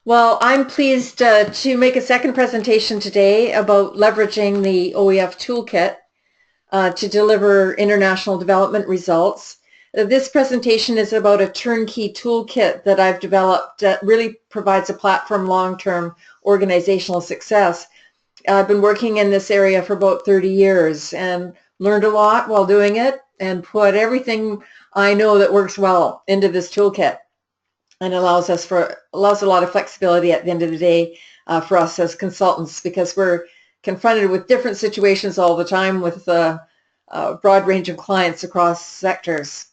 Well, I'm pleased to make a second presentation today about leveraging the OEF Toolkit to deliver international development results. This presentation is about a turnkey toolkit that I've developed that really provides a platform long-term organizational success. I've been working in this area for about 30 years and learned a lot while doing it and put everything I know that works well into this toolkit, and allows a lot of flexibility at the end of the day for us as consultants, because we're confronted with different situations all the time with a broad range of clients across sectors.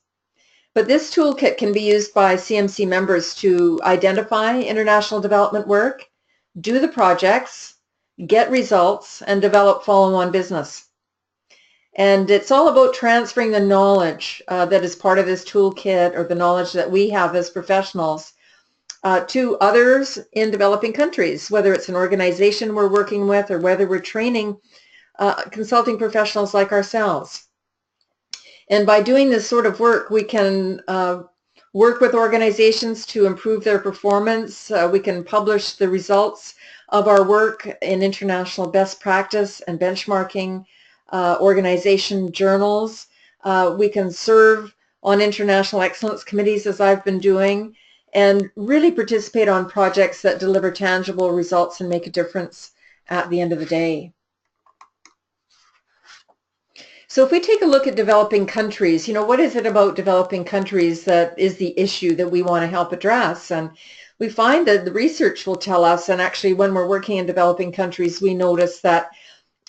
But this toolkit can be used by CMC members to identify international development work, do the projects, get results, and develop follow-on business. And it's all about transferring the knowledge that is part of this toolkit, or the knowledge that we have as professionals, to others in developing countries, whether it's an organization we're working with or whether we're training consulting professionals like ourselves. And by doing this sort of work, we can work with organizations to improve their performance. We can publish the results of our work in international best practice and benchmarking organization journals. We can serve on international excellence committees, as I've been doing, and really participate on projects that deliver tangible results and make a difference at the end of the day. So if we take a look at developing countries, what is it about developing countries that is the issue that we want to help address? And we find that the research will tell us, and actually when we're working in developing countries, we notice that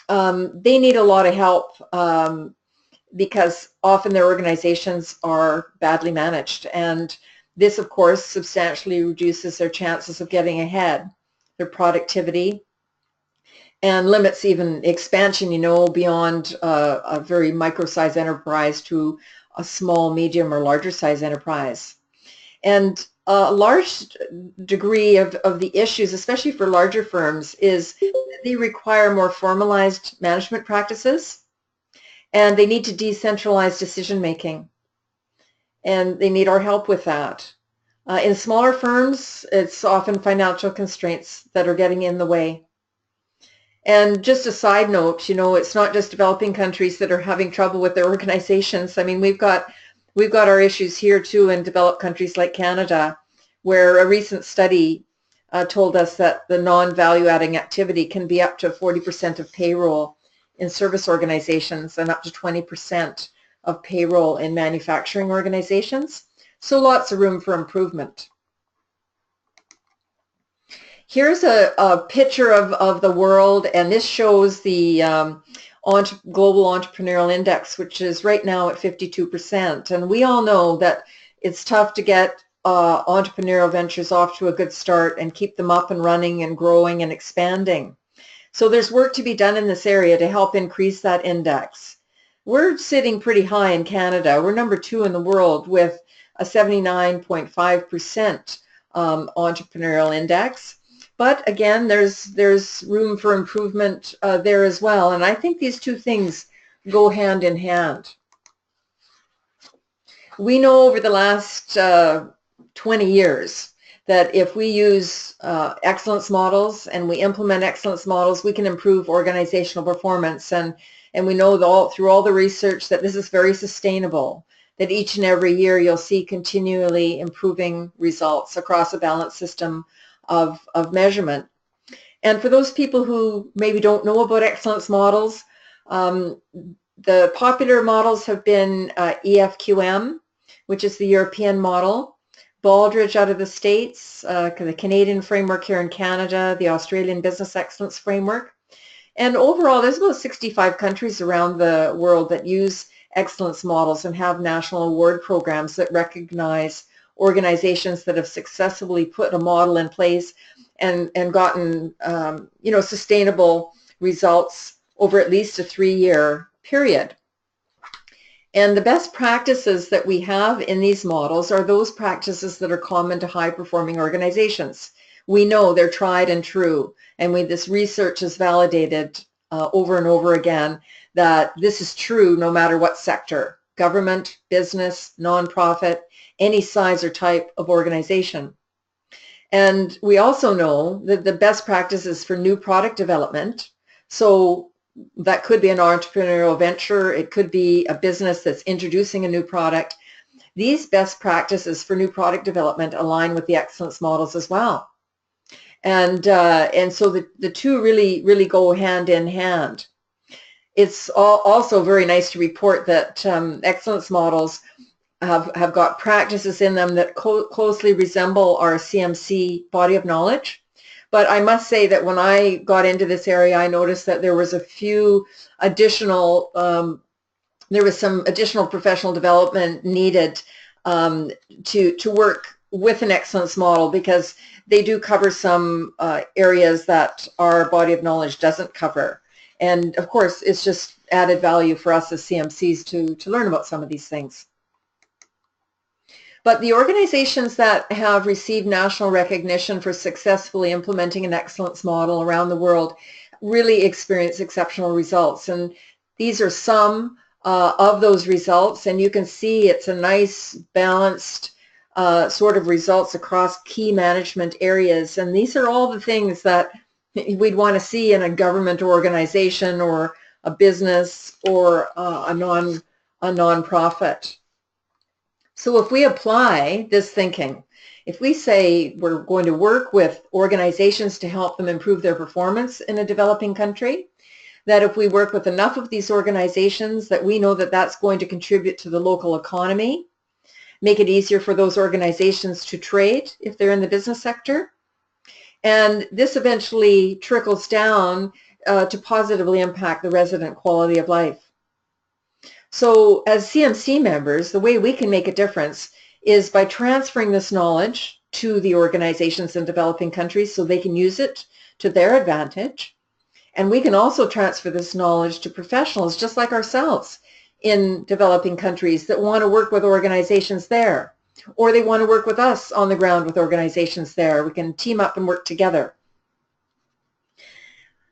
they need a lot of help because often their organizations are badly managed. And this, of course, substantially reduces their chances of getting ahead, their productivity, and limits even expansion, beyond a very micro-size enterprise to a small, medium, or larger size enterprise. And a large degree of the issues, especially for larger firms, is that they require more formalized management practices, and they need to decentralize decision-making. And they need our help with that. In smaller firms, it's often financial constraints that are getting in the way. And just a side note, it's not just developing countries that are having trouble with their organizations. I mean, we've got our issues here too in developed countries like Canada, where a recent study told us that the non-value adding activity can be up to 40% of payroll in service organizations and up to 20% of payroll in manufacturing organizations. So lots of room for improvement. Here's a picture of the world, and this shows the Global Entrepreneurial Index, which is right now at 52%. And we all know that it's tough to get entrepreneurial ventures off to a good start and keep them up and running and growing and expanding. So there's work to be done in this area to help increase that index. We're sitting pretty high in Canada. We're number 2 in the world with a 79.5% entrepreneurial index. But again, there's room for improvement there as well. And I think these two things go hand in hand. We know over the last 20 years that if we use excellence models and we implement excellence models, we can improve organizational performance. And we know through all the research that this is very sustainable, that each and every year you'll see continually improving results across a balanced system of measurement. And for those people who maybe don't know about excellence models, the popular models have been EFQM, which is the European model, Baldrige out of the States, the Canadian framework here in Canada, the Australian Business Excellence Framework. And overall, there's about 65 countries around the world that use excellence models and have national award programs that recognize organizations that have successfully put a model in place and gotten sustainable results over at least a 3-year period. And the best practices that we have in these models are those practices that are common to high-performing organizations. We know they're tried and true, and this research has validated over and over again that this is true no matter what sector: government, business, nonprofit, any size or type of organization. And we also know that the best practices for new product development, so that could be an entrepreneurial venture, it could be a business that's introducing a new product. These best practices for new product development align with the excellence models as well. And so the two really go hand in hand. It's also very nice to report that excellence models have got practices in them that closely resemble our CMC body of knowledge. But I must say that when I got into this area, I noticed that there was a few additional, there was some additional professional development needed to work with an excellence model, because they do cover some areas that our body of knowledge doesn't cover. And of course, it's just added value for us as CMCs to learn about some of these things. But the organizations that have received national recognition for successfully implementing an excellence model around the world really experience exceptional results. And these are some of those results. And you can see it's a nice balanced sort of results across key management areas. And these are all the things that we'd want to see in a government organization or a business or a non-profit. So if we apply this thinking, if we say we're going to work with organizations to help them improve their performance in a developing country, that if we work with enough of these organizations that we know that that's going to contribute to the local economy, make it easier for those organizations to trade if they're in the business sector, and this eventually trickles down to positively impact the resident quality of life. So as CMC members, the way we can make a difference is by transferring this knowledge to the organizations in developing countries so they can use it to their advantage. And we can also transfer this knowledge to professionals just like ourselves in developing countries that want to work with organizations there, or they want to work with us on the ground with organizations there. We can team up and work together.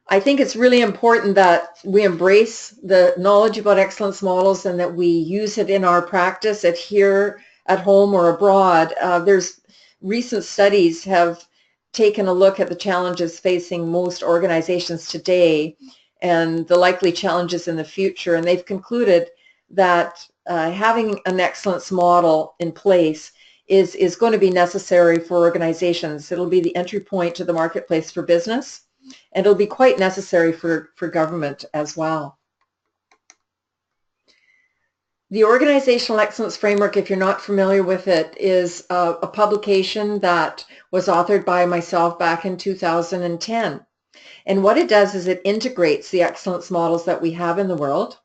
I think it's really important that we embrace the knowledge about excellence models and that we use it in our practice here at home or abroad. There's recent studies have taken a look at the challenges facing most organizations today and the likely challenges in the future, and they've concluded that having an excellence model in place is going to be necessary for organizations. It'll be the entry point to the marketplace for business, and it'll be quite necessary for government as well. The Organizational Excellence Framework, if you're not familiar with it, is a publication that was authored by myself back in 2010. And what it does is it integrates the excellence models that we have in the world.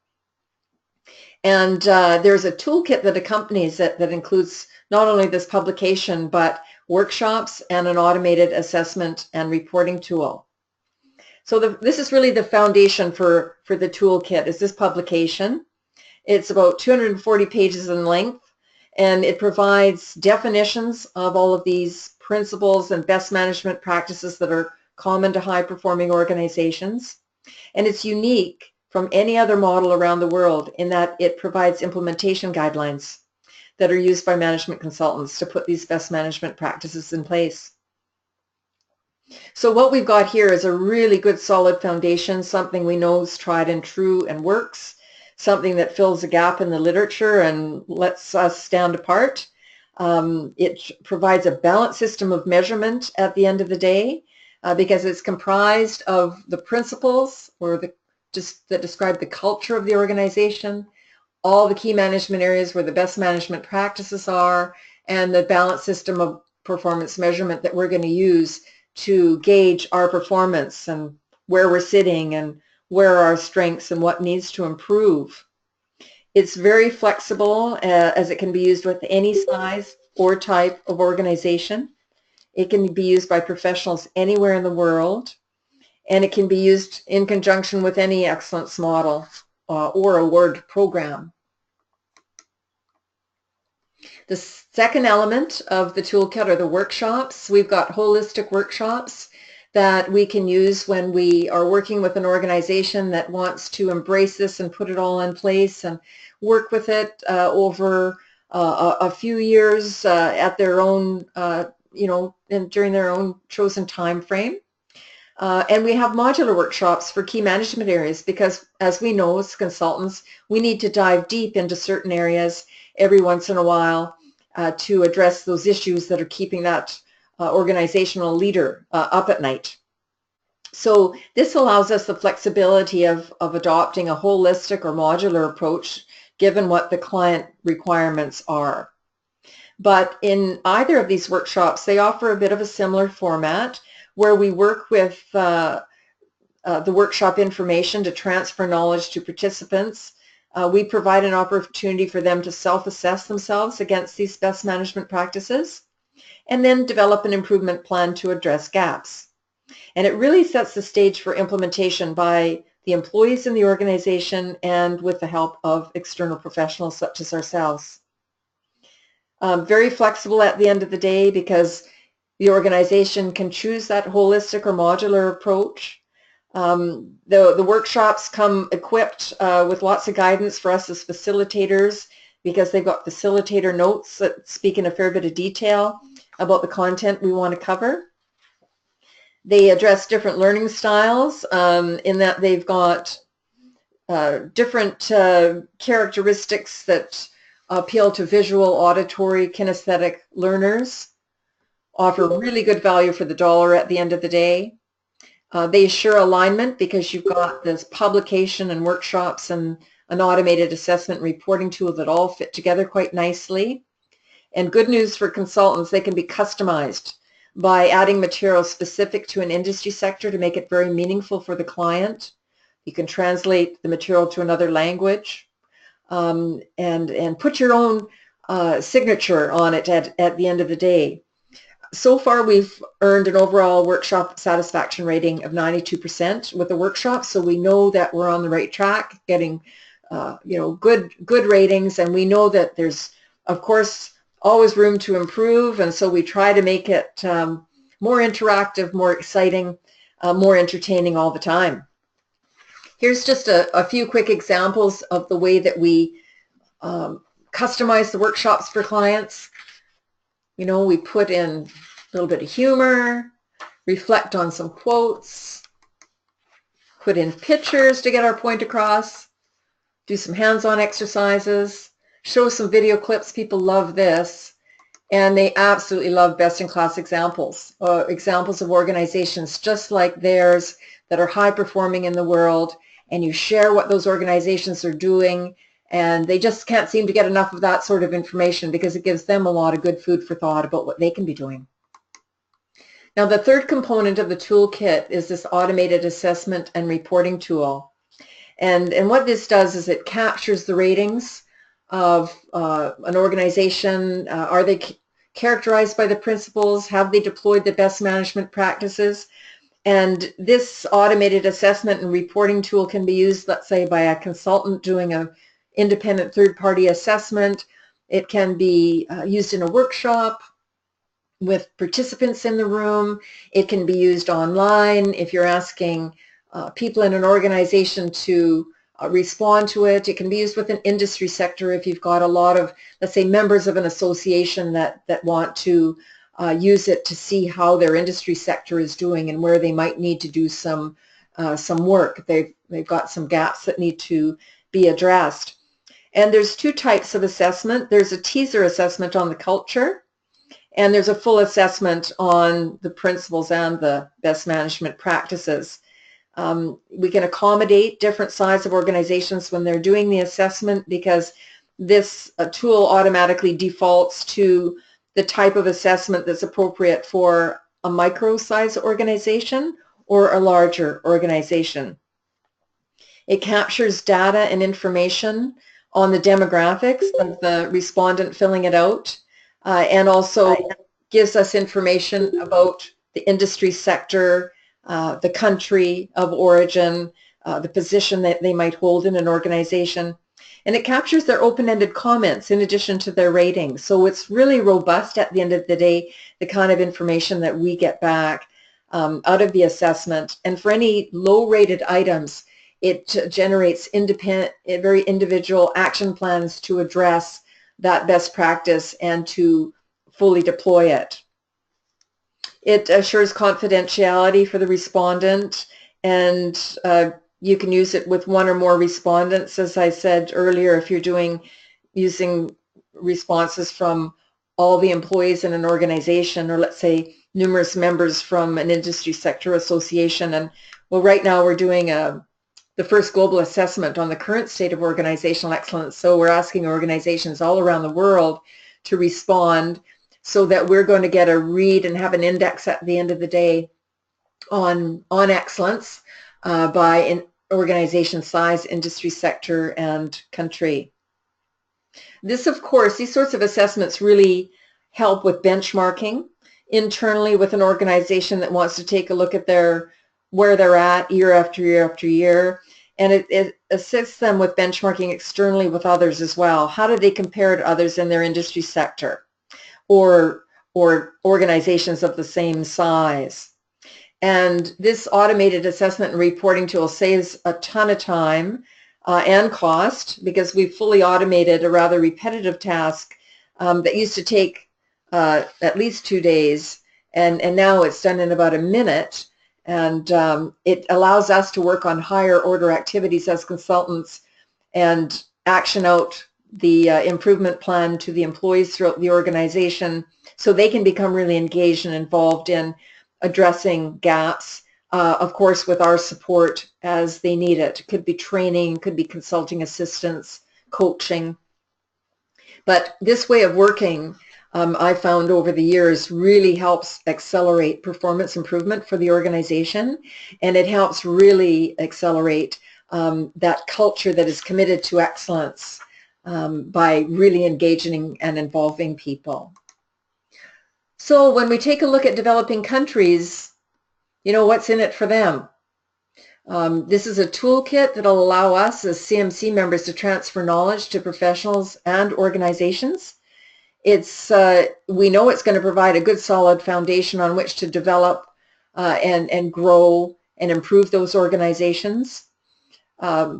And there's a toolkit that accompanies it that includes not only this publication, but workshops and an automated assessment and reporting tool. So this is really the foundation for the toolkit, is this publication. It's about 240 pages in length, and it provides definitions of all of these principles and best management practices that are common to high-performing organizations. And it's unique from any other model around the world in that it provides implementation guidelines that are used by management consultants to put these best management practices in place. So what we've got here is a really good solid foundation, something we know is tried and true and works, something that fills a gap in the literature and lets us stand apart. It provides a balanced system of measurement at the end of the day because it's comprised of the principles that describe the culture of the organization, all the key management areas where the best management practices are, and the balanced system of performance measurement that we're going to use to gauge our performance and where we're sitting and where are our strengths and what needs to improve. It's very flexible as it can be used with any size or type of organization. It can be used by professionals anywhere in the world, and it can be used in conjunction with any excellence model or award program. The second element of the toolkit are the workshops. We've got holistic workshops that we can use when we are working with an organization that wants to embrace this and put it all in place and work with it over a few years at their own during their own chosen time frame. And we have modular workshops for key management areas because, as we know as consultants, we need to dive deep into certain areas every once in a while to address those issues that are keeping that organizational leader up at night. So this allows us the flexibility of adopting a holistic or modular approach given what the client requirements are. But in either of these workshops, they offer a bit of a similar format where we work with the workshop information to transfer knowledge to participants. We provide an opportunity for them to self-assess themselves against these best management practices and then develop an improvement plan to address gaps. And it really sets the stage for implementation by the employees in the organization and with the help of external professionals such as ourselves. Very flexible at the end of the day because the organization can choose that holistic or modular approach. The workshops come equipped with lots of guidance for us as facilitators because they've got facilitator notes that speak in a fair bit of detail about the content we want to cover. They address different learning styles in that they've got different characteristics that appeal to visual, auditory, kinesthetic learners, offer really good value for the dollar at the end of the day. They assure alignment because you've got this publication and workshops and an automated assessment reporting tool that all fit together quite nicely. And good news for consultants, they can be customized by adding material specific to an industry sector to make it very meaningful for the client. You can translate the material to another language and put your own signature on it at the end of the day. So far, we've earned an overall workshop satisfaction rating of 92% with the workshop, so we know that we're on the right track, getting good ratings, and we know that there's, of course, always room to improve, and so we try to make it more interactive, more exciting, more entertaining all the time. Here's just a few quick examples of the way that we customize the workshops for clients. We put in a little bit of humor, reflect on some quotes, put in pictures to get our point across, do some hands-on exercises, show some video clips. People love this, and they absolutely love best-in-class examples, examples of organizations just like theirs that are high-performing in the world, and you share what those organizations are doing, and they just can't seem to get enough of that sort of information because it gives them a lot of good food for thought about what they can be doing. Now, the third component of the toolkit is this automated assessment and reporting tool. And what this does is it captures the ratings of an organization. Are they characterized by the principles? Have they deployed the best management practices? And this automated assessment and reporting tool can be used, let's say, by a consultant doing an independent third-party assessment. It can be used in a workshop with participants in the room. It can be used online if you're asking people in an organization to respond to it. It can be used with an industry sector if you've got a lot of, let's say, members of an association that want to use it to see how their industry sector is doing and where they might need to do some work. They've got some gaps that need to be addressed. And there's two types of assessment. There's a teaser assessment on the culture, and there's a full assessment on the principles and the best management practices. We can accommodate different size of organizations when they're doing the assessment because this tool automatically defaults to the type of assessment that's appropriate for a micro-size organization or a larger organization. It captures data and information on the demographics of the respondent filling it out, and also gives us information about the industry sector, the country of origin, the position that they might hold in an organization. And it captures their open-ended comments in addition to their ratings. So it's really robust at the end of the day, the kind of information that we get back out of the assessment. And for any low-rated items, it generates independent, very individual action plans to address that best practice and to fully deploy it. It assures confidentiality for the respondent, and you can use it with one or more respondents. As I said earlier, if you're using responses from all the employees in an organization, or let's say numerous members from an industry sector association. And well, right now we're doing the first global assessment on the current state of organizational excellence. So we're asking organizations all around the world to respond, so that we're going to get a read and have an index at the end of the day on excellence by organization size, industry sector, and country. This, of course, these sorts of assessments really help with benchmarking internally with an organization that wants to take a look at where they're at year after year after year. And it assists them with benchmarking externally with others as well. How do they compare to others in their industry sector, or organizations of the same size? And this automated assessment and reporting tool saves a ton of time and cost, because we've fully automated a rather repetitive task that used to take at least 2 days, and now it's done in about a minute. And it allows us to work on higher order activities as consultants and action out the improvement plan to the employees throughout the organization, so they can become really engaged and involved in addressing gaps, of course, with our support as they need it. It could be training, could be consulting assistance, coaching. But this way of working, I found over the years, really helps accelerate performance improvement for the organization, and it helps really accelerate that culture that is committed to excellence by really engaging and involving people. So when we take a look at developing countries, you know, what's in it for them? This is a toolkit that will allow us as CMC members to transfer knowledge to professionals and organizations. We know it's going to provide a good solid foundation on which to develop and grow and improve those organizations.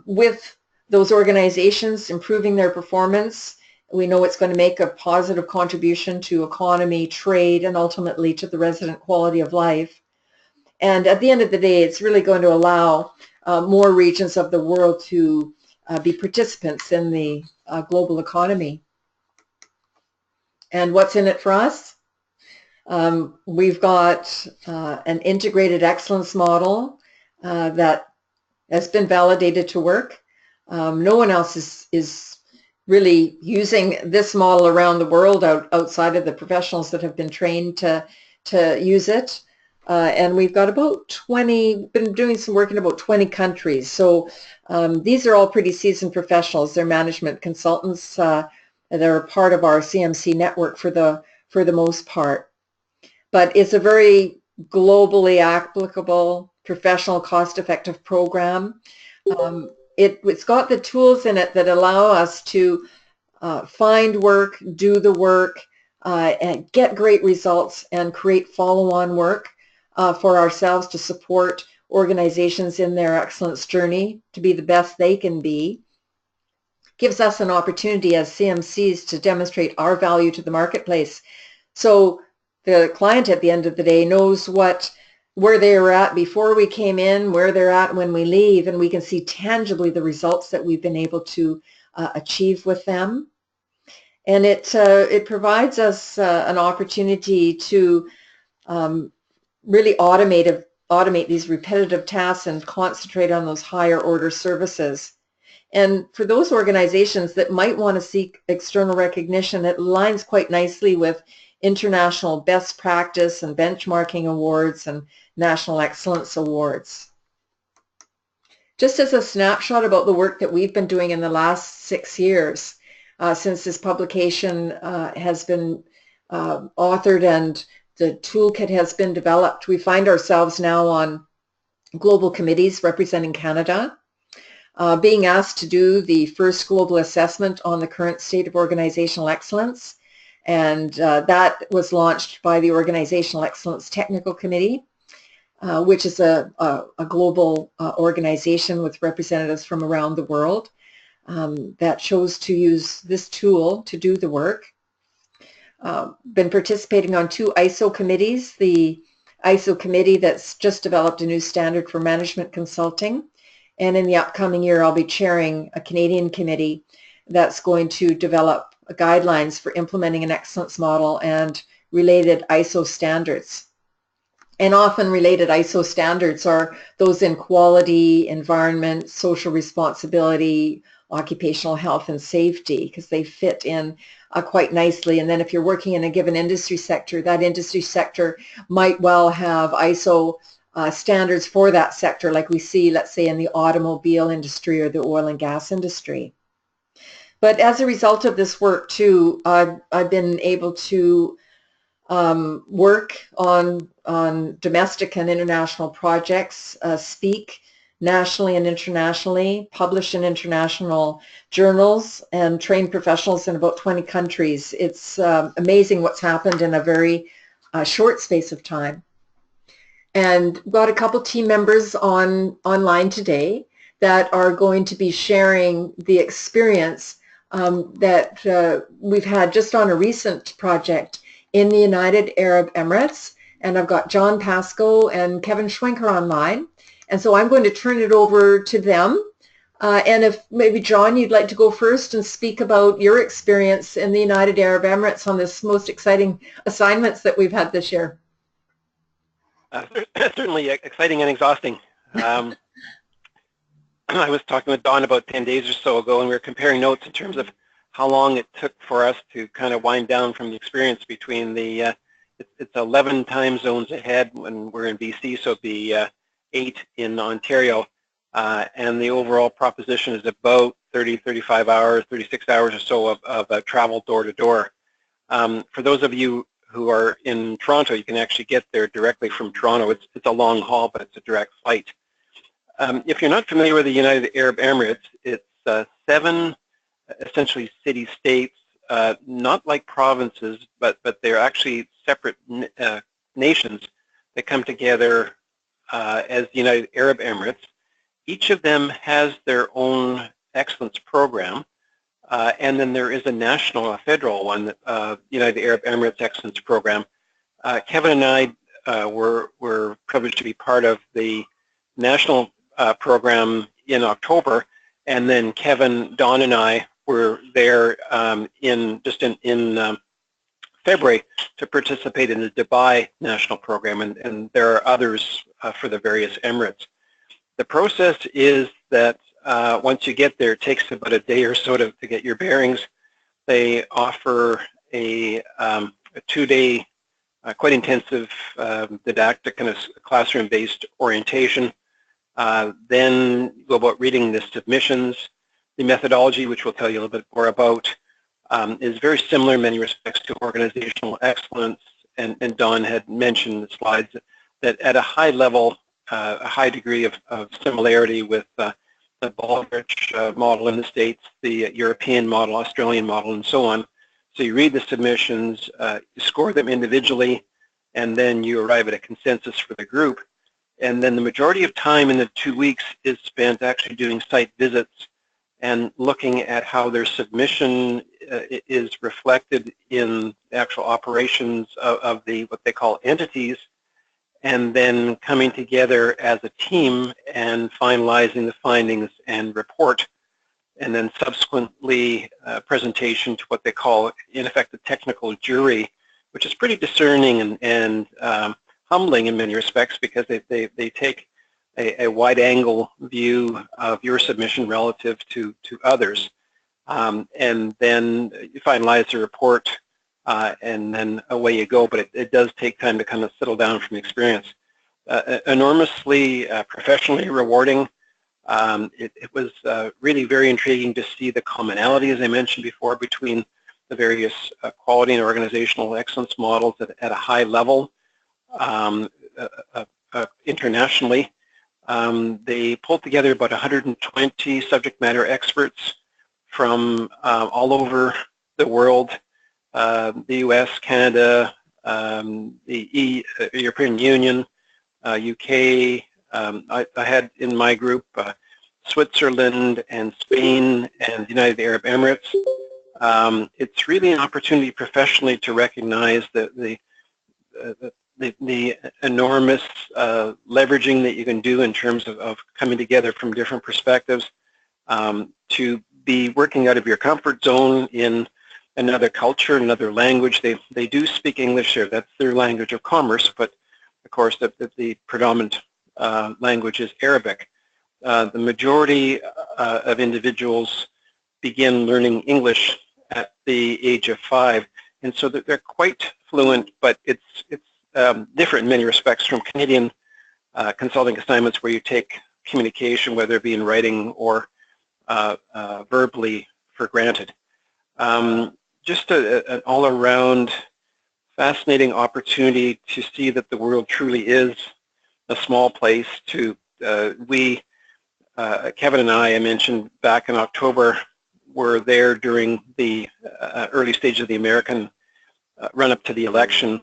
With those organizations improving their performance, we know it's going to make a positive contribution to economy, trade, and ultimately to the resident quality of life. And at the end of the day, it's really going to allow more regions of the world to be participants in the global economy. And what's in it for us? We've got an integrated excellence model that has been validated to work. No one else is really using this model around the world outside of the professionals that have been trained to use it. And we've got been doing some work in about 20 countries. So these are all pretty seasoned professionals. They're management consultants. They're part of our CMC network for the most part. But it's a very globally applicable, professional, cost-effective program. It's got the tools in it that allow us to find work, do the work, and get great results and create follow-on work for ourselves to support organizations in their excellence journey to be the best they can be. Gives us an opportunity as CMCs to demonstrate our value to the marketplace. So the client at the end of the day knows where they were at before we came in, where they're at when we leave, and we can see tangibly the results that we've been able to achieve with them. And it provides us an opportunity to really automate these repetitive tasks and concentrate on those higher order services. And for those organizations that might want to seek external recognition, it aligns quite nicely with international best practice and benchmarking awards and national excellence awards. Just as a snapshot about the work that we've been doing in the last 6 years, since this publication has been authored and the toolkit has been developed, we find ourselves now on global committees representing Canada, being asked to do the first global assessment on the current state of organizational excellence. And that was launched by the Organizational Excellence Technical Committee, which is a global organization with representatives from around the world that chose to use this tool to do the work. Been participating on 2 ISO committees, the ISO committee that's just developed a new standard for management consulting. And in the upcoming year, I'll be chairing a Canadian committee that's going to develop guidelines for implementing an excellence model and related ISO standards. And often related ISO standards are those in quality, environment, social responsibility, occupational health and safety, because they fit in quite nicely. And then if you're working in a given industry sector, that industry sector might well have ISO standards for that sector, like we see, let's say, in the automobile industry or the oil and gas industry. But as a result of this work too, I've been able to work on domestic and international projects, speak nationally and internationally, publish in international journals, and train professionals in about 20 countries. It's amazing what's happened in a very short space of time. And got a couple team members online today that are going to be sharing the experience that we've had just on a recent project in the United Arab Emirates. And I've got John Pascoe and Kevin Schwenker online. And so I'm going to turn it over to them. And if maybe, John, you'd like to go first and speak about your experience in the United Arab Emirates on this most exciting assignments that we've had this year. Certainly exciting and exhausting. I was talking with Dawn about 10 days or so ago, and we were comparing notes in terms of how long it took for us to kind of wind down from the experience between the, it's 11 time zones ahead when we're in BC, so it'd be 8 in Ontario, and the overall proposition is about 30, 35 hours, 36 hours or so of travel door to door. For those of you who are in Toronto, you can actually get there directly from Toronto. It's a long haul, but it's a direct flight. If you're not familiar with the United Arab Emirates, it's 7 essentially city-states, not like provinces, but they're actually separate nations that come together as the United Arab Emirates. Each of them has their own excellence program, and then there is a national, a federal one, United Arab Emirates Excellence Program. Kevin and I were privileged to be part of the national program in October, and then Kevin, Dawn, and I were there in February to participate in the Dubai national program, and there are others for the various Emirates. The process is that once you get there, it takes about a day or so to get your bearings. They offer a 2-day, quite intensive didactic and classroom-based orientation. Then you go about reading the submissions. The methodology, which we'll tell you a little bit more about, is very similar in many respects to organizational excellence, and Dawn had mentioned in the slides that at a high level, a high degree of similarity with the Baldrige model in the States, the European model, Australian model, and so on. So you read the submissions, you score them individually, and then you arrive at a consensus for the group. And then the majority of time in the 2 weeks is spent actually doing site visits and looking at how their submission is reflected in the actual operations of the what they call entities, and then coming together as a team and finalizing the findings and report, and then subsequently presentation to what they call, in effect, a technical jury, which is pretty discerning and humbling in many respects, because they take a wide-angle view of your submission relative to others. And then you finalize the report, and then away you go, but it does take time to kind of settle down from the experience. Enormously professionally rewarding. It was really very intriguing to see the commonality, as I mentioned before, between the various quality and organizational excellence models at a high level internationally. They pulled together about 120 subject matter experts from all over the world, the US, Canada, the European Union, UK. I had in my group Switzerland and Spain and the United Arab Emirates. It's really an opportunity professionally to recognize the the enormous leveraging that you can do in terms of coming together from different perspectives, to be working out of your comfort zone in another culture, another language. They do speak English there. That's their language of commerce, but of course the predominant language is Arabic. The majority of individuals begin learning English at the age of 5, and so that they're quite fluent, but it's different in many respects from Canadian consulting assignments where you take communication, whether it be in writing or verbally, for granted. Just an all-around fascinating opportunity to see that the world truly is a small place. Kevin and I mentioned back in October, were there during the early stage of the American run-up to the election,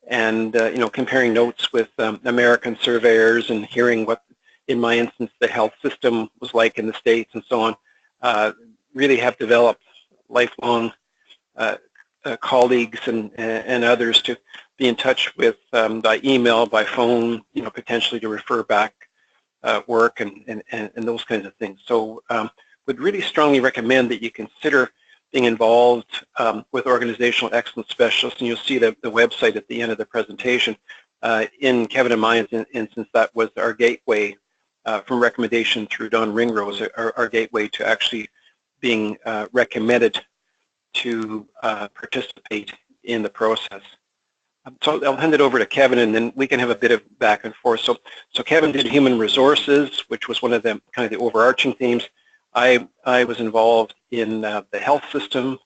and comparing notes with American surveyors and hearing what, in my instance, the health system was like in the States and so on. Really have developed lifelong colleagues and others to be in touch with by email, by phone, potentially to refer back work and those kinds of things. So would really strongly recommend that you consider being involved with organizational excellence specialists, and you'll see the website at the end of the presentation. In Kevin and my instance, that was our gateway from recommendation through Dawn Ringrose, our gateway to actually being recommended to participate in the process. So I'll hand it over to Kevin, and then we can have a bit of back and forth. So Kevin did human resources, which was one of the kind of the overarching themes. I was involved in the health system,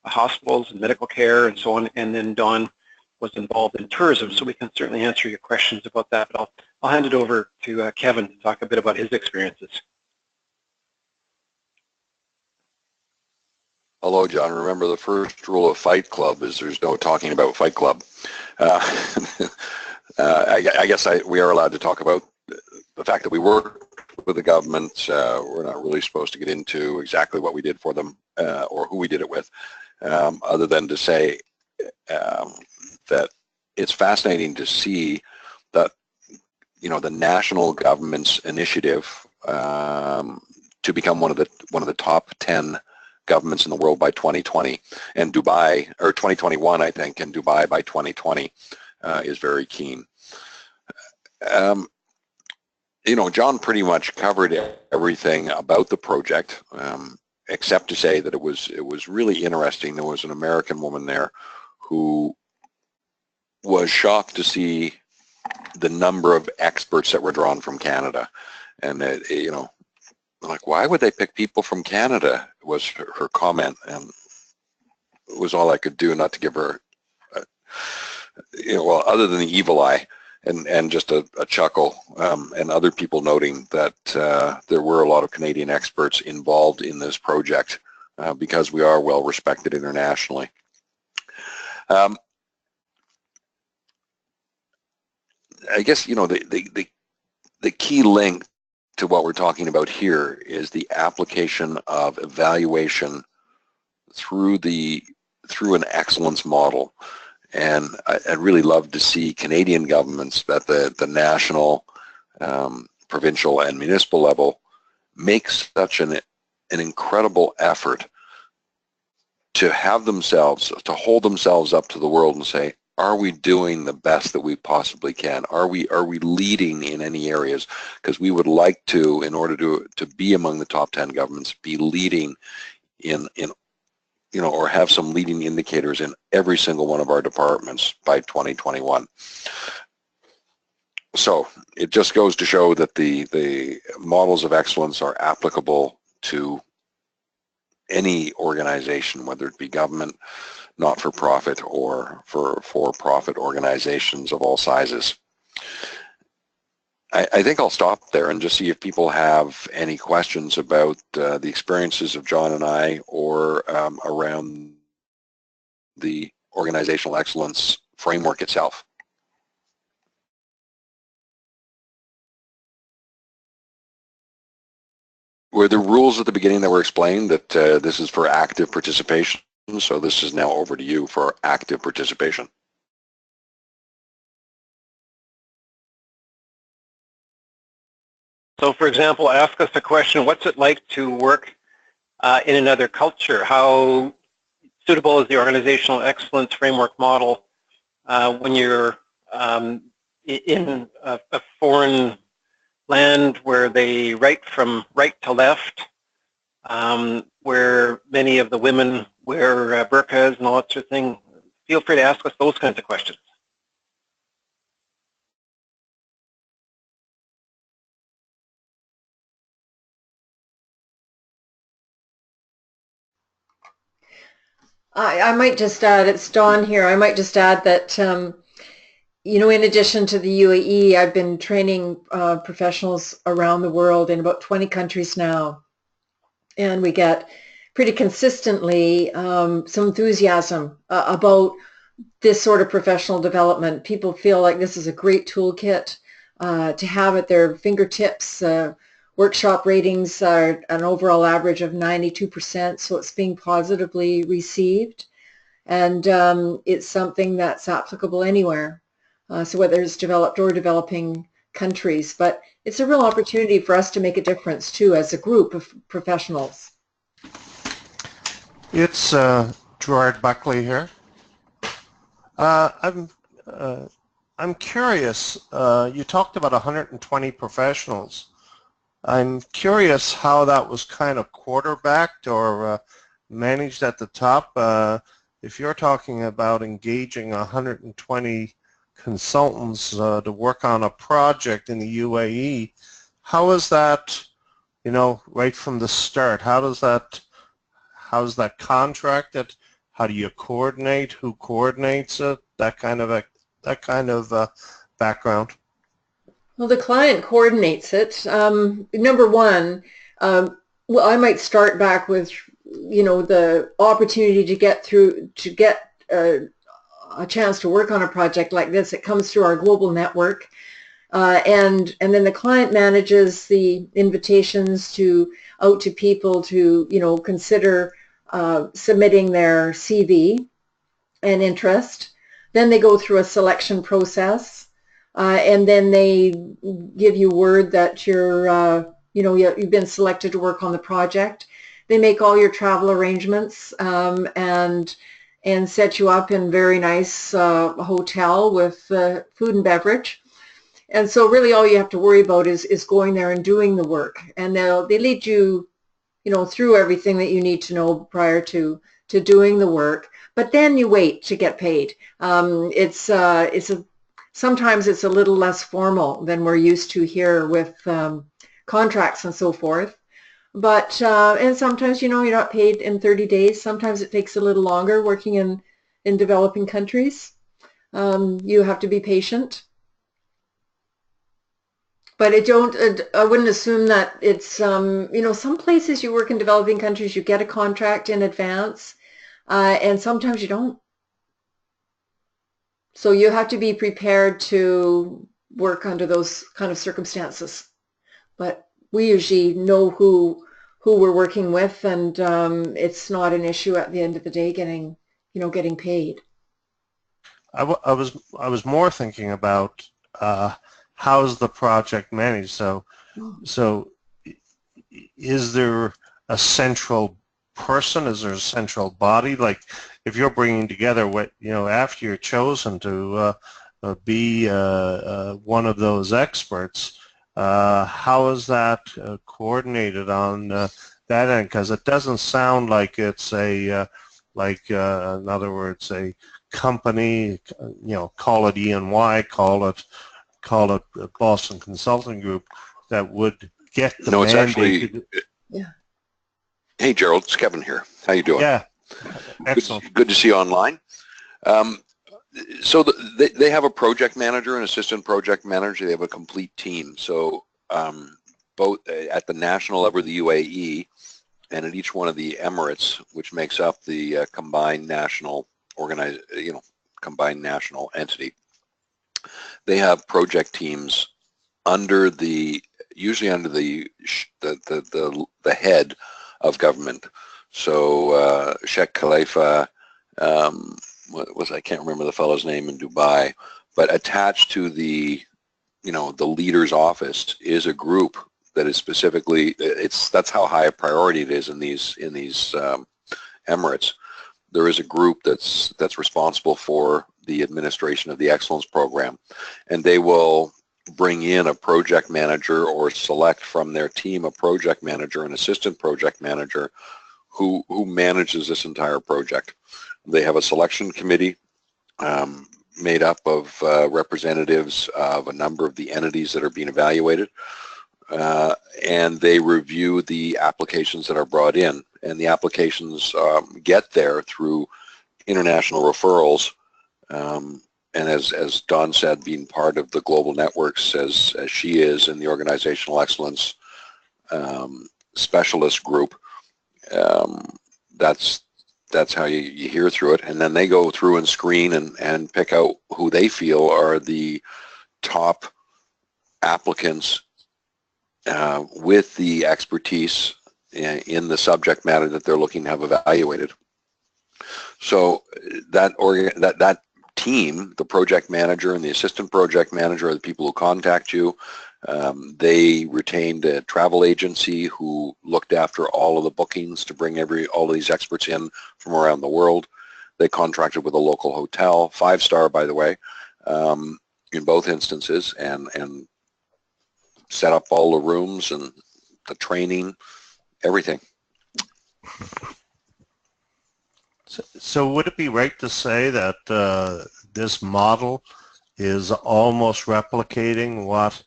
hospitals and medical care and so on, and then Dawn was involved in tourism, so we can certainly answer your questions about that. But I'll hand it over to Kevin to talk a bit about his experiences. Hello, John. Remember, the first rule of Fight Club is there's no talking about Fight Club. I guess we are allowed to talk about the fact that we work with the government. We're not really supposed to get into exactly what we did for them or who we did it with, other than to say that it's fascinating to see that, the national government's initiative to become one of the top 10 governments in the world by 2020, and Dubai, or 2021, I think, and Dubai by 2020 is very keen. John pretty much covered everything about the project, except to say that it was really interesting. There was an American woman there who was shocked to see the number of experts that were drawn from Canada, and like, why would they pick people from Canada, was her comment, and it was all I could do not to give her, well, other than the evil eye, and just a chuckle, and other people noting that there were a lot of Canadian experts involved in this project because we are well respected internationally. I guess, the key link to what we're talking about here is the application of evaluation through an excellence model. And I'd really love to see Canadian governments at the national, provincial, and municipal level make such an incredible effort to hold themselves up to the world and say, are we doing the best that we possibly can? Are we leading in any areas? Because we would like to, in order to be among the top 10 governments, be leading in or have some leading indicators in every single one of our departments by 2021. So it just goes to show that the models of excellence are applicable to any organization, whether it be government, not-for-profit, or for-profit organizations of all sizes. I think I'll stop there and just see if people have any questions about the experiences of John and I, or around the organizational excellence framework itself. Were there rules at the beginning that were explained that this is for active participation? So this is now over to you for active participation. So for example, ask us a question, what's it like to work in another culture? How suitable is the organizational excellence framework model when you're in a foreign land where they write from right to left, where many of the women wear burqas and all that sort of thing? Feel free to ask us those kinds of questions. I might just add, it's Dawn here, I might just add that, you know, in addition to the UAE, I've been training professionals around the world in about 20 countries now. And we get pretty consistently some enthusiasm about this sort of professional development. People feel like this is a great toolkit to have at their fingertips. Workshop ratings are an overall average of 92%, so it's being positively received. And it's something that's applicable anywhere, so whether it's developed or developing countries. But it's a real opportunity for us to make a difference, too, as a group of professionals. It's Gerard Buckley here. I'm curious, you talked about 120 professionals. I'm curious how that was kind of quarterbacked or managed at the top. If you're talking about engaging 120 consultants to work on a project in the UAE, how is that, you know, right from the start? How's that contracted? How do you coordinate? Who coordinates it? That kind of background. Well, the client coordinates it. Number one, well, I might start back with, you know, the opportunity to get a chance to work on a project like this. It comes through our global network, and then the client manages the invitations out to people to, you know, consider submitting their CV and interest. Then they go through a selection process. And then they give you word that you know, you've been selected to work on the project. They make all your travel arrangements and set you up in very nice hotel with food and beverage. And so really all you have to worry about is going there and doing the work. And they lead you, you know, through everything that you need to know prior to doing the work. But then you wait to get paid. Sometimes it's a little less formal than we're used to here with contracts and so forth. But, and sometimes, you know, you're not paid in 30 days. Sometimes it takes a little longer working in developing countries. You have to be patient. But I wouldn't assume that it's, you know, some places you work in developing countries, you get a contract in advance, and sometimes you don't. So you have to be prepared to work under those kind of circumstances. But we usually know who we're working with, and it's not an issue at the end of the day getting paid. I was more thinking about how's the project managed. So is there a central person? Is there a central body? Like if you're bringing together what, you know, after you're chosen to be one of those experts, how is that coordinated on that end? Because it doesn't sound like it's in other words, a company, you know, call it E&Y, call it Boston Consulting Group, that would get the No, it's mandate. actually. Yeah. Hey, Gerald, it's Kevin here. How you doing? Yeah, excellent. Good to see you online. So they have a project manager, an assistant project manager. They have a complete team. So both at the national level of the UAE and at each one of the Emirates, which makes up the combined national combined national entity, they have project teams usually under the head of government. So Sheikh Khalifa, I can't remember the fellow's name in Dubai, but attached to the leader's office is a group that is specifically, that's how high a priority it is in these Emirates. There is a group that's responsible for the administration of the Excellence Program, and they will bring in a project manager or select from their team a project manager, an assistant project manager who manages this entire project. They have a selection committee made up of representatives of a number of the entities that are being evaluated, and they review the applications that are brought in, and the applications get there through international referrals, and as Dawn said, being part of the global networks as she is in the organizational excellence specialist group, that's how you hear through it, and then they go through and screen and pick out who they feel are the top applicants with the expertise in the subject matter that they're looking to have evaluated. So that team, the project manager and the assistant project manager, are the people who contact you. They retained a travel agency who looked after all of the bookings to bring all of these experts in from around the world. They contracted with a local hotel, 5-star by the way, in both instances, and set up all the rooms and the training, everything. So would it be right to say that this model is almost replicating what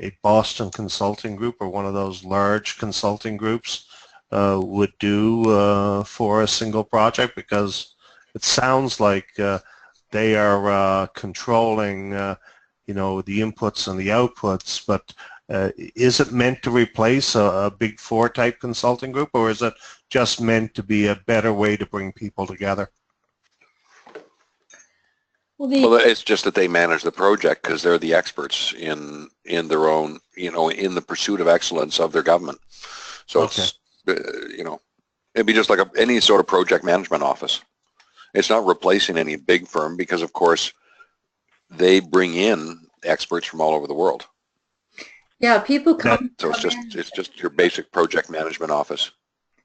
a Boston consulting group or one of those large consulting groups would do for a single project? Because it sounds like they are controlling you know, the inputs and the outputs, but is it meant to replace a Big Four type consulting group, or is it just meant to be a better way to bring people together? Well, it's just that they manage the project because they're the experts in their own, you know, in the pursuit of excellence of their government. So okay. It's, you know, it'd be just like any sort of project management office. It's not replacing any big firm because, of course, they bring in experts from all over the world. Yeah, people come. So it's just your basic project management office.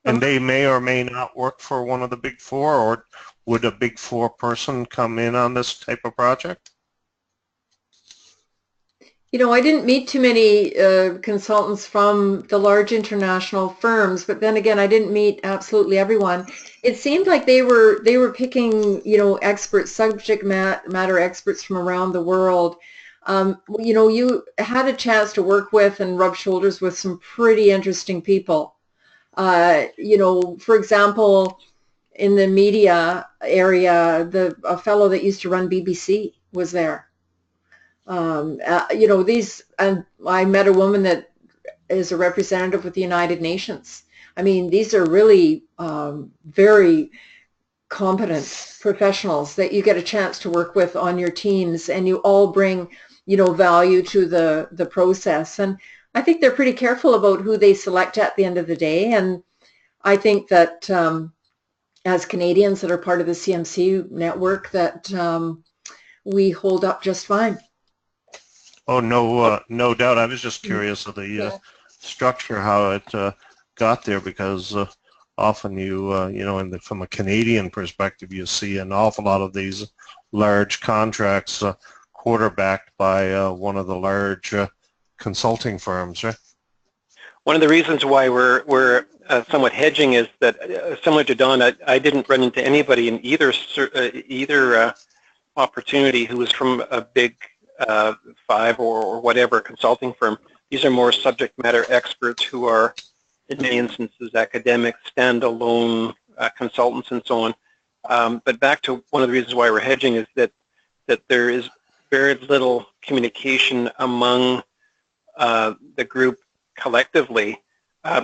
And they may or may not work for one of the Big Four, or would a Big Four person come in on this type of project? You know, I didn't meet too many consultants from the large international firms, but then again, I didn't meet absolutely everyone. It seemed like they were picking, you know, experts, subject matter experts from around the world. You know, you had a chance to work with and rub shoulders with some pretty interesting people. You know, for example, in the media area, a fellow that used to run BBC was there. You know, and I met a woman that is a representative with the United Nations. I mean, these are really very competent professionals that you get a chance to work with on your teams, and you all bring, you know, value to the process. And I think they're pretty careful about who they select at the end of the day. And I think that as Canadians that are part of the CMC network, that we hold up just fine. Oh, no doubt. I was just curious of the structure, how it got there, because often you know, from a Canadian perspective, you see an awful lot of these large contracts quarterbacked by one of the large consulting firms, right? One of the reasons why we're somewhat hedging is that, similar to Dawn, I didn't run into anybody in either opportunity who was from a big five or whatever consulting firm. These are more subject matter experts who are, in many instances, academic, standalone consultants and so on. But back to one of the reasons why we're hedging is that there is very little communication among the group collectively.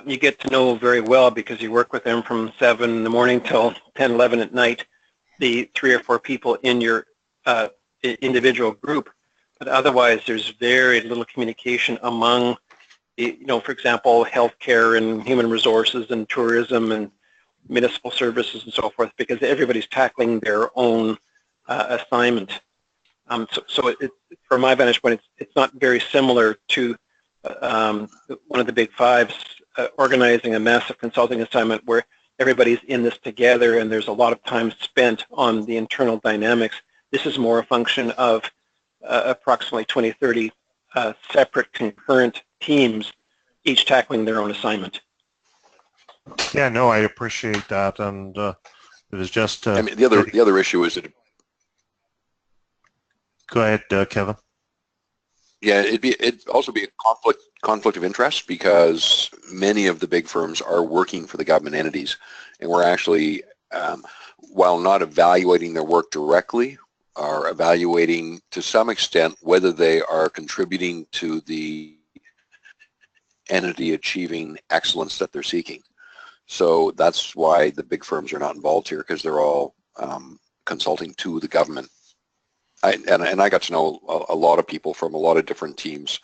You get to know very well, because you work with them from 7 in the morning till 10, 11 at night, the 3 or 4 people in your individual group. But otherwise, there's very little communication among, you know, for example, healthcare and human resources and tourism and municipal services and so forth, because everybody's tackling their own assignment. So from my vantage point, it's not very similar to one of the big fives organizing a massive consulting assignment where everybody's in this together and there's a lot of time spent on the internal dynamics. This is more a function of approximately 20, 30 separate concurrent teams, each tackling their own assignment. Yeah, no, I appreciate that, and it was just. I mean, the other issue is that. Go ahead, Kevin. Yeah, it'd also be a conflict of interest because many of the big firms are working for the government entities, and we're actually, while not evaluating their work directly, are evaluating to some extent whether they are contributing to the entity achieving excellence that they're seeking. So that's why the big firms are not involved here, because they're all consulting to the government. And I got to know a lot of people from a lot of different teams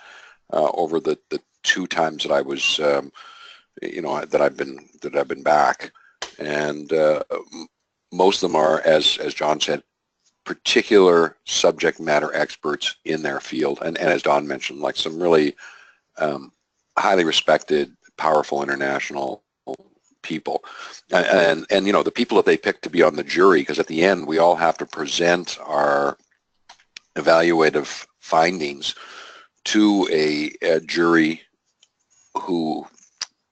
over the 2 times that I was, that I've been back, and most of them are, as John said, particular subject matter experts in their field, and as Dawn mentioned, like some really highly respected, powerful international people, and the people that they pick to be on the jury, because at the end we all have to present our evaluative findings to a jury who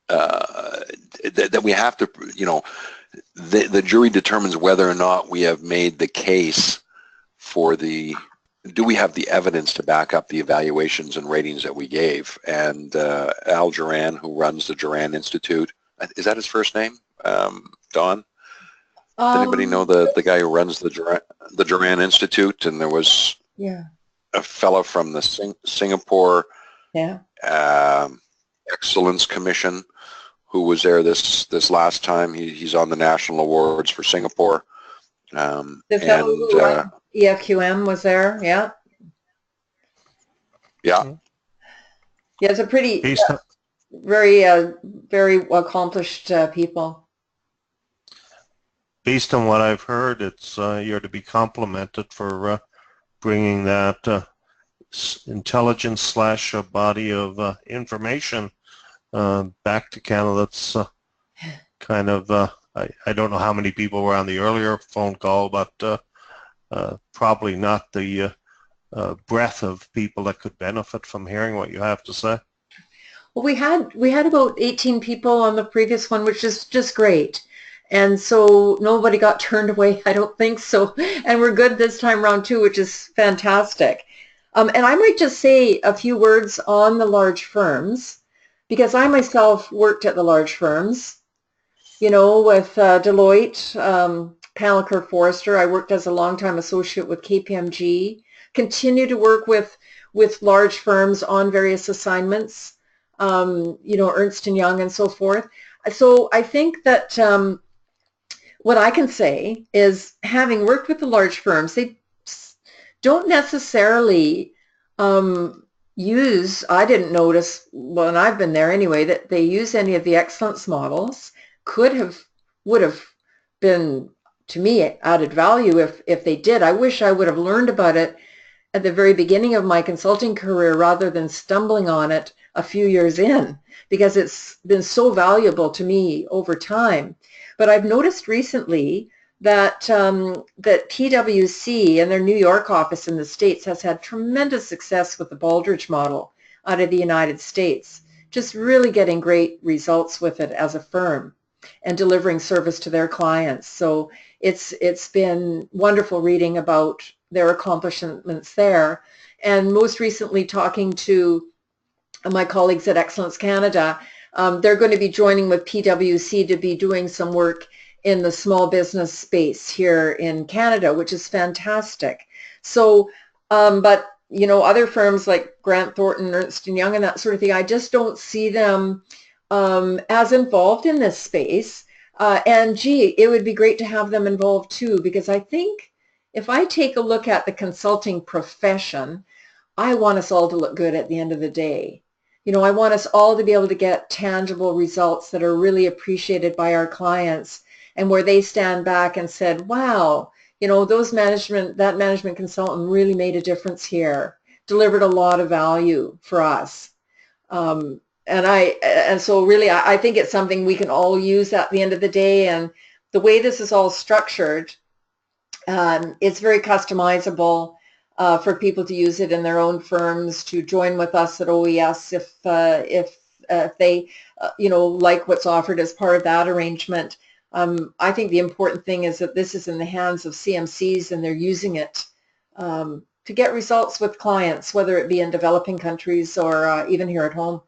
that we have to, the jury determines whether or not we have made the case for do we have the evidence to back up the evaluations and ratings that we gave. And Al Duran, who runs the Duran Institute, is that his first name, Dawn? Does anybody know the guy who runs the Duran Institute? And there was a fellow from the Singapore Excellence Commission who was there this last time. He's on the national awards for Singapore. The fellow who ran EFQM was there, yeah. Yeah. Yeah, it's a pretty, very accomplished people. Based on what I've heard, it's you're to be complimented for bringing that intelligence / a body of information back to Canada. That's kind of, I don't know how many people were on the earlier phone call, but probably not the breadth of people that could benefit from hearing what you have to say. Well, we had about 18 people on the previous one, which is just great. And so nobody got turned away, I don't think so. And we're good this time around too, which is fantastic. And I might just say a few words on the large firms, because I myself worked at the large firms, with Deloitte, Panelker Forrester. I worked as a longtime associate with KPMG, continue to work with large firms on various assignments, Ernst & Young and so forth. So I think that what I can say is, having worked with the large firms, they don't necessarily use, I didn't notice when I've been there anyway, that they use any of the excellence models. Would have been, to me, added value if they did. I wish I would have learned about it at the very beginning of my consulting career rather than stumbling on it a few years in, because it's been so valuable to me over time. But I've noticed recently that that PwC and their New York office in the States has had tremendous success with the Baldrige model out of the United States, just really getting great results with it as a firm and delivering service to their clients. So it's been wonderful reading about their accomplishments there. And most recently talking to my colleagues at Excellence Canada, they're going to be joining with PwC to be doing some work in the small business space here in Canada, which is fantastic. So, but other firms like Grant Thornton, Ernst & Young and that sort of thing, I just don't see them as involved in this space. And gee, it would be great to have them involved too, because I think if I take a look at the consulting profession, I want us all to look good at the end of the day. I want us all to be able to get tangible results that are really appreciated by our clients, and where they stand back and said, wow, that management consultant really made a difference here, delivered a lot of value for us. And so really, I think it's something we can all use at the end of the day. And the way this is all structured, it's very customizable for people to use it in their own firms, to join with us at OES if they, like what's offered as part of that arrangement. I think the important thing is that this is in the hands of CMCs and they're using it to get results with clients, whether it be in developing countries or even here at home.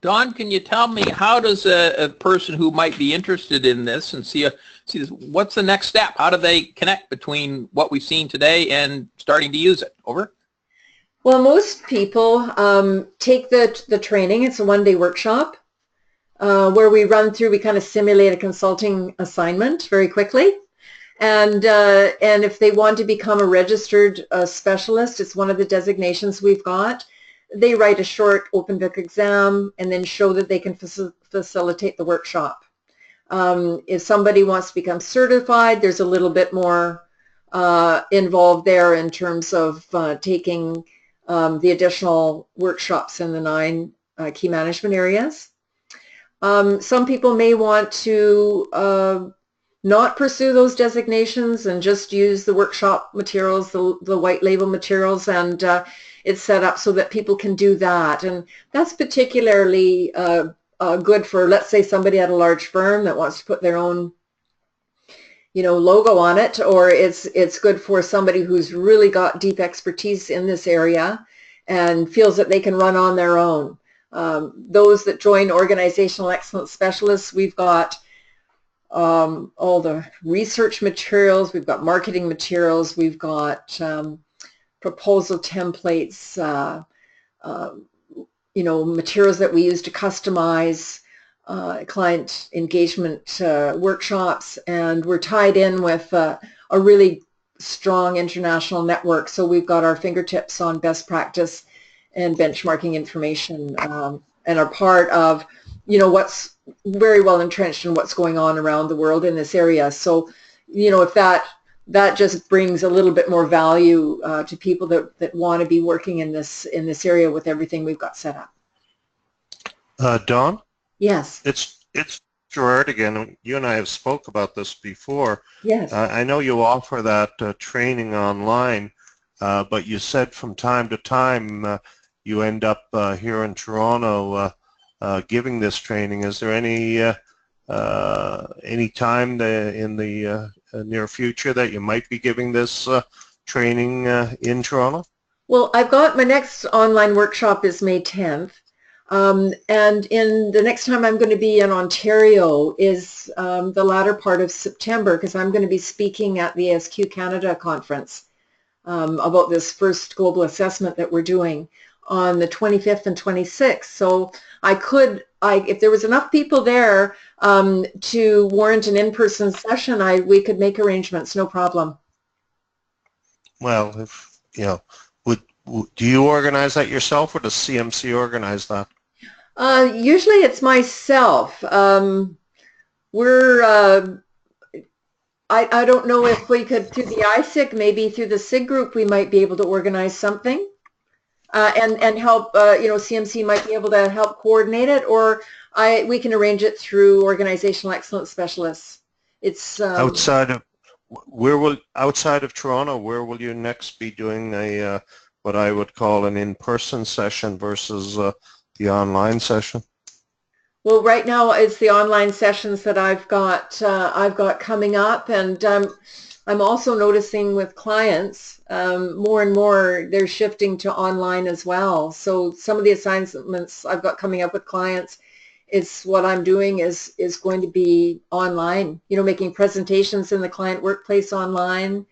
Dawn, can you tell me, how does a person who might be interested in this and see this, what's the next step? How do they connect between what we've seen today and starting to use it? Over. Well, most people take the training. It's a one-day workshop where we kind of simulate a consulting assignment very quickly. And if they want to become a registered specialist, it's one of the designations we've got. They write a short open book exam and then show that they can facilitate the workshop. If somebody wants to become certified, there's a little bit more involved there in terms of taking the additional workshops in the 9 key management areas. Some people may want to not pursue those designations and just use the workshop materials, the white label materials, and it's set up so that people can do that. And that's particularly good for, let's say, somebody at a large firm that wants to put their own logo on it, or it's good for somebody who's really got deep expertise in this area and feels that they can run on their own. Those that join Organizational Excellence Specialists, we've got all the research materials, we've got marketing materials, we've got proposal templates, materials that we use to customize client engagement workshops, and we're tied in with a really strong international network. So we've got our fingertips on best practice and benchmarking information, and are part of what's very well entrenched in what's going on around the world in this area. So if that just brings a little bit more value to people that want to be working in this area with everything we've got set up. Dawn? Yes. It's Gerard again. You and I have spoke about this before. Yes. I know you offer that training online, but you said from time to time you end up here in Toronto giving this training. Is there any time in the near future that you might be giving this training in Toronto? Well, I've got my next online workshop is May 10th. And in the next time I'm going to be in Ontario is the latter part of September, because I'm going to be speaking at the ASQ Canada conference about this first global assessment that we're doing on the 25th and 26th. So if there was enough people there to warrant an in-person session, we could make arrangements, no problem. Well, if do you organize that yourself, or does CMC organize that? Usually it's myself. I don't know if we could, through the iSIG, maybe through the SIG group, we might be able to organize something and help, CMC might be able to help coordinate it, or we can arrange it through Organizational Excellence Specialists. It's outside of Toronto, where will you next be doing a what I would call an in-person session versus the online session? Well, right now it's the online sessions that I've got coming up, and I'm also noticing with clients more and more they're shifting to online as well. So some of the assignments I've got coming up with clients, it's what I'm doing is going to be online. Making presentations in the client workplace online.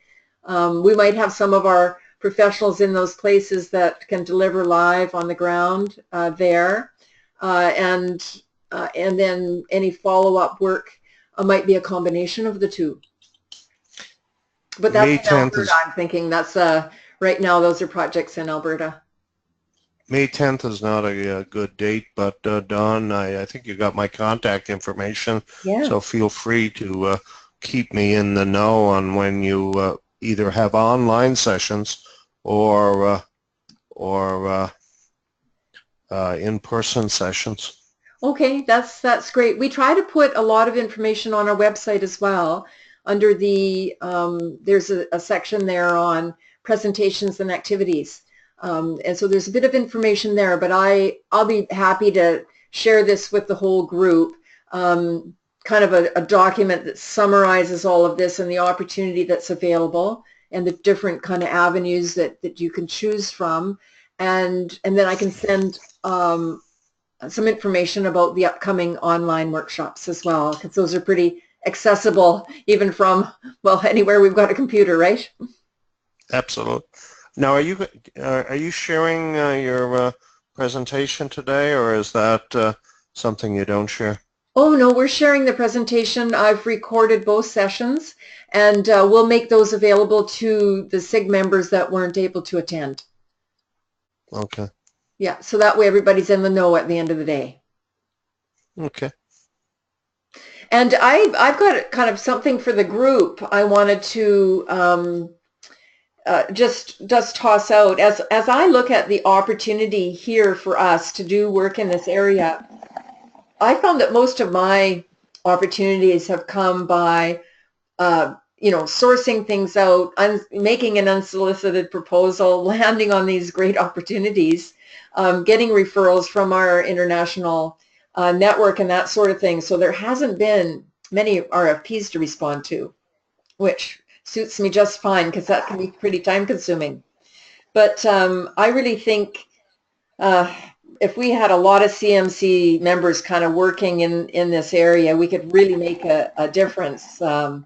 We might have some of our professionals in those places that can deliver live on the ground there, and then any follow-up work might be a combination of the two. But that's in Alberta, I'm thinking. That's right now those are projects in Alberta. May 10th is not a good date, but Dawn, I think you got my contact information, yeah. So feel free to keep me in the know on when you either have online sessions or in-person sessions. Okay, that's great. We try to put a lot of information on our website as well. Under the there's a section there on presentations and activities, and so there's a bit of information there. But I'll be happy to share this with the whole group. Kind of a document that summarizes all of this and the opportunity that's available and the different kind of avenues that you can choose from, and then I can send some information about the upcoming online workshops as well, because those are pretty accessible even from, well, anywhere we've got a computer, right? Absolutely. Now, are you sharing your presentation today, or is that something you don't share? Oh, no, we're sharing the presentation. I've recorded both sessions, and we'll make those available to the SIG members that weren't able to attend. Okay. Yeah, so that way everybody's in the know at the end of the day. Okay. And I've got kind of something for the group I wanted to just toss out. As I look at the opportunity here for us to do work in this area, I found that most of my opportunities have come by sourcing things out, making an unsolicited proposal, landing on these great opportunities, getting referrals from our international network and that sort of thing. So there hasn't been many RFPs to respond to, which suits me just fine because that can be pretty time consuming. But I really think if we had a lot of CMC members kind of working in this area, we could really make a difference and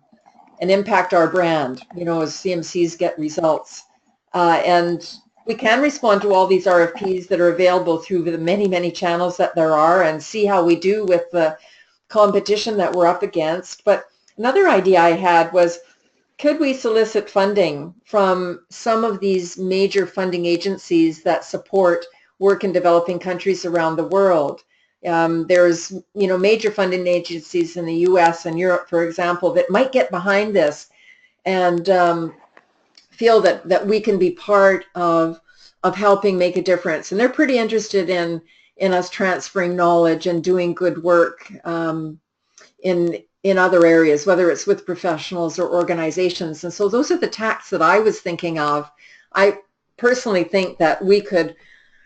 impact our brand, as CMCs get results. And we can respond to all these RFPs that are available through the many, many channels that there are and see how we do with the competition that we're up against. But another idea I had was, could we solicit funding from some of these major funding agencies that support work in developing countries around the world? There's, major funding agencies in the US and Europe, for example, that might get behind this and feel that we can be part of helping make a difference. And they're pretty interested in us transferring knowledge and doing good work in other areas, whether it's with professionals or organizations. And so those are the tacks that I was thinking of. I personally think that we could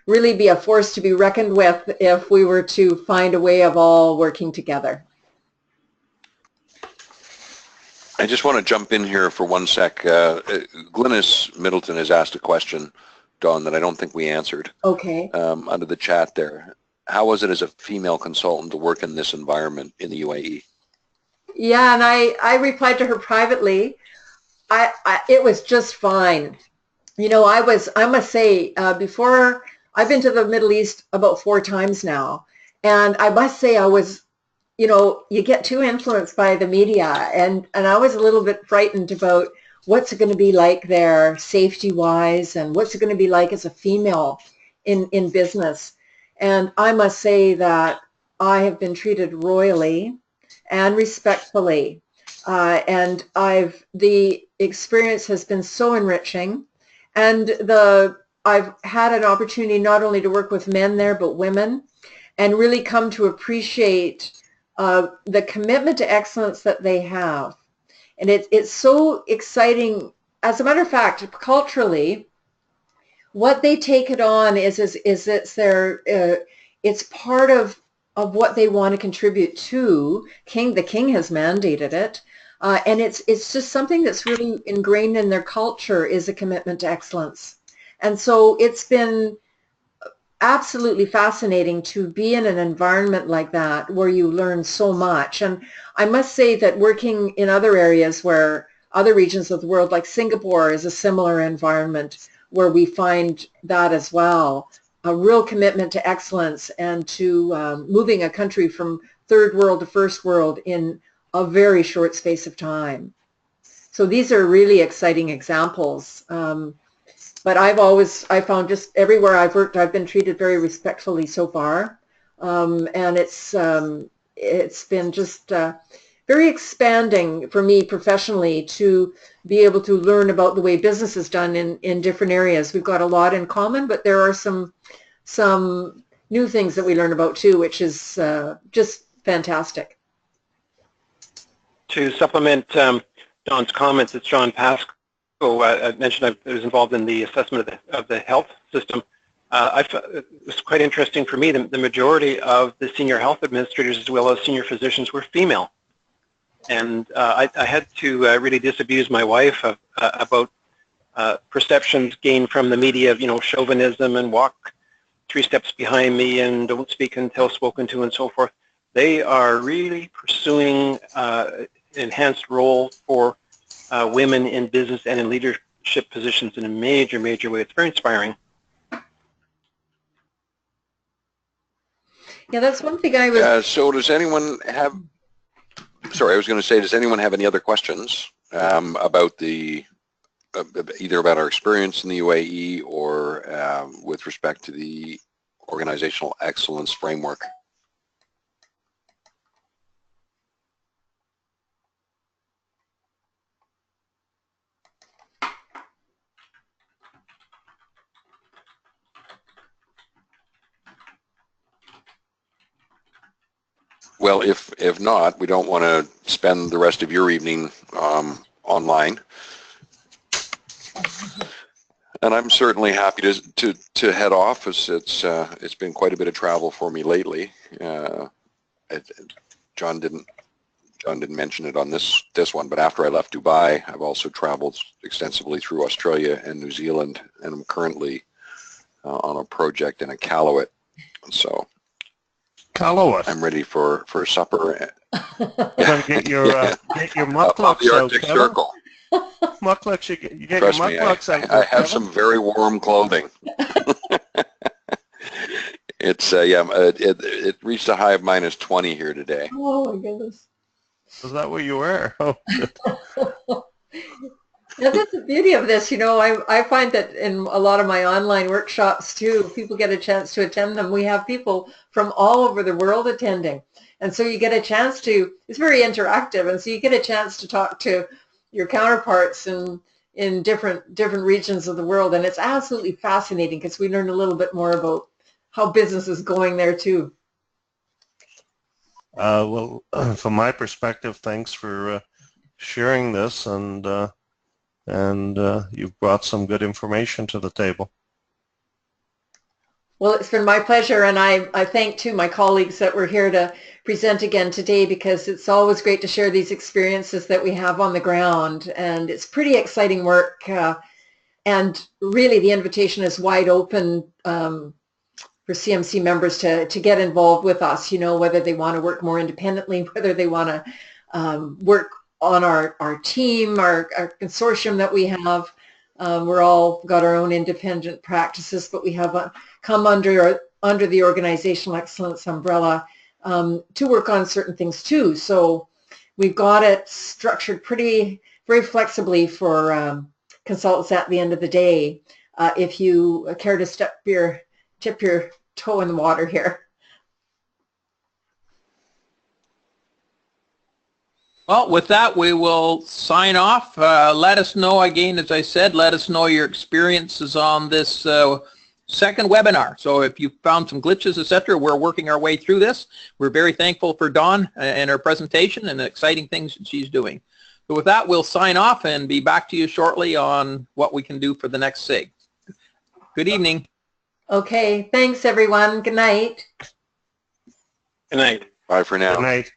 really be a force to be reckoned with if we were to find a way of all working together. I just want to jump in here for one sec. Glynis Middleton has asked a question, Dawn, that I don't think we answered. Okay. Under the chat there. How was it as a female consultant to work in this environment in the UAE? Yeah, and I replied to her privately. It was just fine. I must say, before, I've been to the Middle East about 4 times now, and I must say I was, you get too influenced by the media, and I was a little bit frightened about what's it going to be like there safety-wise, and what's it going to be like as a female in business. And I must say that I have been treated royally and respectfully, and the experience has been so enriching, and I've had an opportunity not only to work with men there, but women, and really come to appreciate the commitment to excellence that they have. And it's so exciting. As a matter of fact, culturally, what they take it on is it's part of what they want to contribute to. The king has mandated it. And it's just something that's really ingrained in their culture, is a commitment to excellence. And so it's been absolutely fascinating to be in an environment like that where you learn so much. And I must say that working in other areas, where other regions of the world, like Singapore, is a similar environment where we find that as well, a real commitment to excellence and to moving a country from third world to first world in a very short space of time. So these are really exciting examples. But I found just everywhere I've worked, I've been treated very respectfully so far. And it's been just very expanding for me professionally to be able to learn about the way business is done in different areas. We've got a lot in common, but there are some new things that we learn about too, which is just fantastic. To supplement Dawn's comments, it's John Pascoe. I mentioned I was involved in the assessment of the health system. It was quite interesting for me. The majority of the senior health administrators as well as senior physicians were female. And I had to really disabuse my wife about perceptions gained from the media of, chauvinism and walk 3 steps behind me and don't speak until spoken to and so forth. They are really pursuing enhanced role for women in business and in leadership positions in a major, major way. It's very inspiring. Yeah, that's one thing I was... So does anyone have... Sorry, I was going to say, does anyone have any other questions about either about our experience in the UAE or with respect to the organizational excellence framework? Well, if not, we don't want to spend the rest of your evening online. And I'm certainly happy to head off, as it's been quite a bit of travel for me lately. John didn't mention it on this one, but after I left Dubai, I've also traveled extensively through Australia and New Zealand, and I'm currently on a project in Iqaluit. So I'm ready for supper. Get your mucklucks out, Arctic Circle. Mucklucks, you get Trust your me, mucklucks out. I have some very warm clothing. It's it reached a high of -20 here today. Oh my goodness. Is that where you were? Oh. Now, that's the beauty of this. I find that in a lot of my online workshops too, people get a chance to attend them. We have people from all over the world attending. And so you get a chance to, it's very interactive. And so you get a chance to talk to your counterparts in different regions of the world. And it's absolutely fascinating because we learn a little bit more about how business is going there too. Well, from my perspective, thanks for sharing this, and you've brought some good information to the table. Well, it's been my pleasure, and I thank too my colleagues that were here to present again today, because it's always great to share these experiences that we have on the ground, and it's pretty exciting work, and really the invitation is wide open for CMC members to get involved with us, whether they want to work more independently, whether they want to work on our team, our consortium that we have. We're all got our own independent practices, but we have come under the organizational excellence umbrella to work on certain things too. So we've got it structured very flexibly for consultants at the end of the day, if you care to tip your toe in the water here. Well, with that, we will sign off. Let us know, again, as I said, let us know your experiences on this second webinar. So if you found some glitches, etc., we're working our way through this. We're very thankful for Dawn and her presentation and the exciting things that she's doing. So with that, we'll sign off and be back to you shortly on what we can do for the next SIG. Good evening. Okay, thanks everyone. Good night. Good night. Bye for now. Good night.